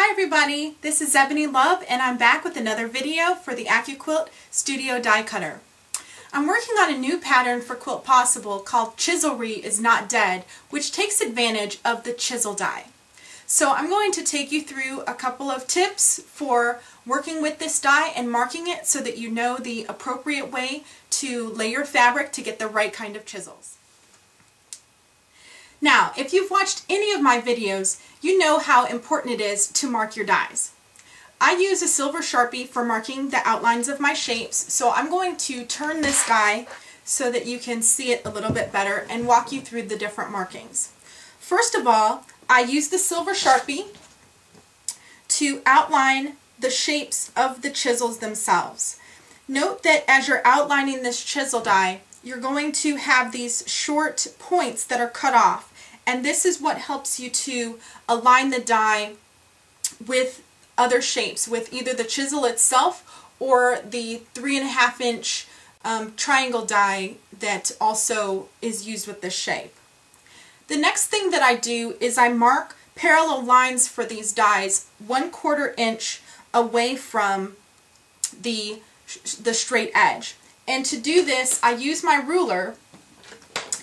Hi everybody, this is Ebony Love and I'm back with another video for the AccuQuilt Studio Die Cutter. I'm working on a new pattern for Quilt Possible called Chiselry is Not Dead, which takes advantage of the chisel die. So I'm going to take you through a couple of tips for working with this die and marking it so that you know the appropriate way to lay your fabric to get the right kind of chisels. Now, if you've watched any of my videos, you know how important it is to mark your dies. I use a silver Sharpie for marking the outlines of my shapes, so I'm going to turn this die so that you can see it a little bit better and walk you through the different markings. First of all, I use the silver Sharpie to outline the shapes of the chisels themselves. Note that as you're outlining this chisel die, you're going to have these short points that are cut off, and this is what helps you to align the die with other shapes, with either the chisel itself or the 3.5 inch triangle die that also is used with this shape. The next thing that I do is I mark parallel lines for these dies 1/4 inch away from the straight edge. And to do this, I use my ruler,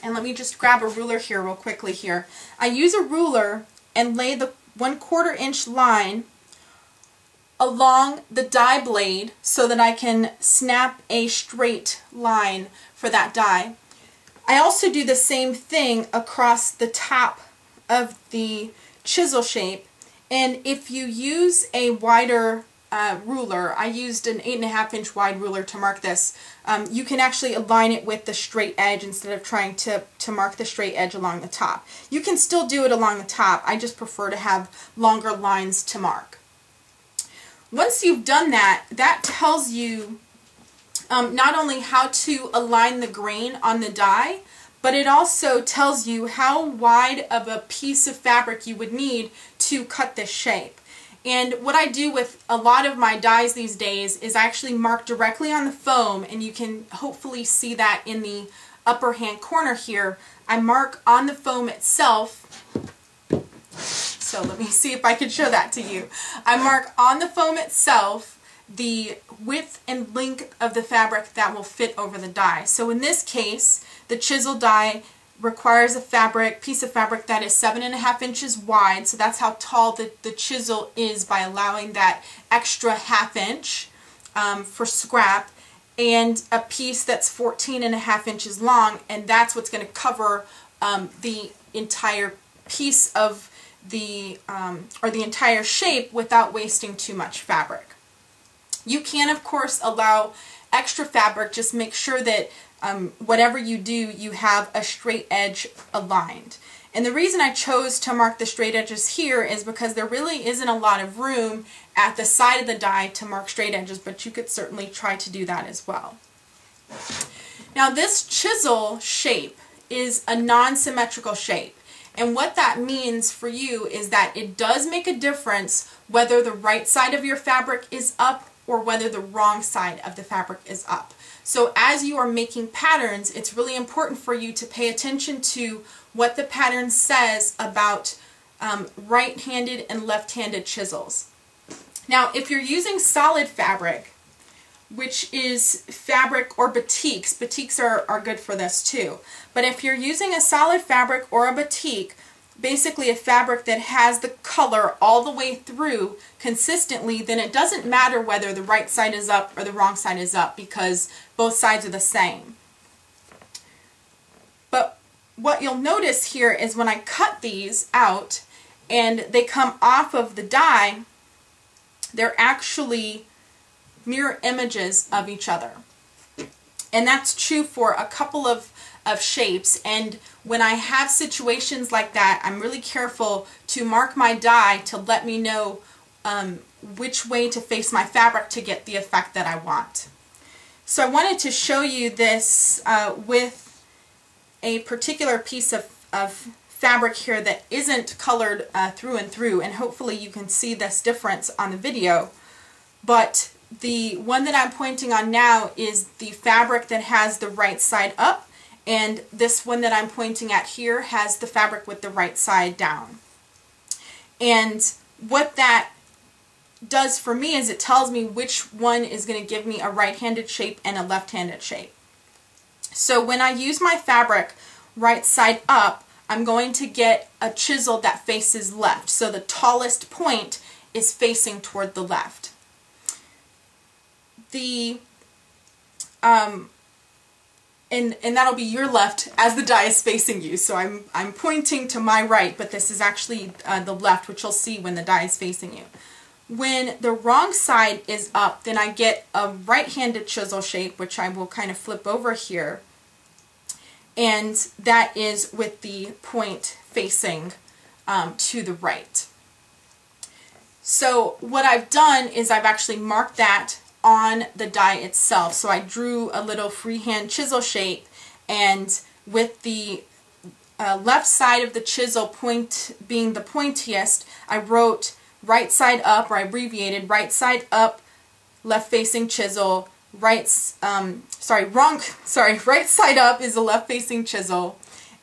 and let me just grab a ruler here real quickly here. I use a ruler and lay the 1/4 inch line along the die blade so that I can snap a straight line for that die. I also do the same thing across the top of the chisel shape, and if you use a wider ruler, I used an 8.5 inch wide ruler to mark this, you can actually align it with the straight edge instead of trying to mark the straight edge along the top. You can still do it along the top, I just prefer to have longer lines to mark. Once you've done that, that tells you not only how to align the grain on the die, but it also tells you how wide of a piece of fabric you would need to cut this shape. And what I do with a lot of my dies these days is I actually mark directly on the foam, and you can hopefully see that in the upper hand corner here. I mark on the foam itself. So let me see if I can show that to you. I mark on the foam itself the width and length of the fabric that will fit over the die. So in this case, the chisel die requires a piece of fabric that is 7.5 inches wide, so that's how tall the chisel is by allowing that extra 1/2 inch for scrap, and a piece that's 14.5 inches long, and that's what's going to cover the entire piece of or the entire shape without wasting too much fabric. You can, of course, allow extra fabric, just make sure that whatever you do, you have a straight edge aligned. And the reason I chose to mark the straight edges here is because there really isn't a lot of room at the side of the die to mark straight edges, but you could certainly try to do that as well. Now, this chisel shape is a non-symmetrical shape, and what that means for you is that it does make a difference whether the right side of your fabric is up or whether the wrong side of the fabric is up. So as you are making patterns, it's really important for you to pay attention to what the pattern says about right-handed and left-handed chisels. Now, if you're using solid fabric, which is fabric or batiks, batiks are good for this too, but if you're using a solid fabric or a batik, basically a fabric that has the color all the way through consistently, then it doesn't matter whether the right side is up or the wrong side is up, because both sides are the same. But what you'll notice here is when I cut these out and they come off of the die, they're actually mirror images of each other. And that's true for a couple of shapes, and when I have situations like that, I'm really careful to mark my die to let me know which way to face my fabric to get the effect that I want. So I wanted to show you this with a particular piece of fabric here that isn't colored through and through, and hopefully you can see this difference on the video. But the one that I'm pointing on now is the fabric that has the right side up, and this one that I'm pointing at here has the fabric with the right side down. And what that does for me is it tells me which one is going to give me a right-handed shape and a left-handed shape. So when I use my fabric right side up, I'm going to get a chisel that faces left. So the tallest point is facing toward the left. And that'll be your left as the die is facing you. So I'm pointing to my right, but this is actually the left, which you'll see when the die is facing you. When the wrong side is up, then I get a right-handed chisel shape, which I will kind of flip over here. And that is with the point facing to the right. So what I've done is I've actually marked that on the die itself. So I drew a little freehand chisel shape, and with the left side of the chisel point being the pointiest, I wrote right side up, or I abbreviated right side up, left facing chisel, right side up is a left facing chisel,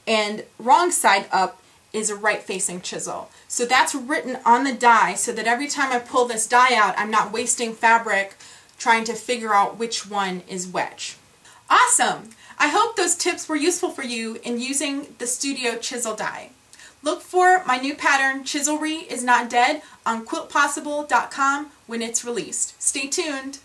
and wrong side up is a right facing chisel. So that's written on the die so that every time I pull this die out, I'm not wasting fabric trying to figure out which one is which. Awesome! I hope those tips were useful for you in using the Studio Chisel die. Look for my new pattern, Chiselry is Not Dead, on quiltpossible.com when it's released. Stay tuned!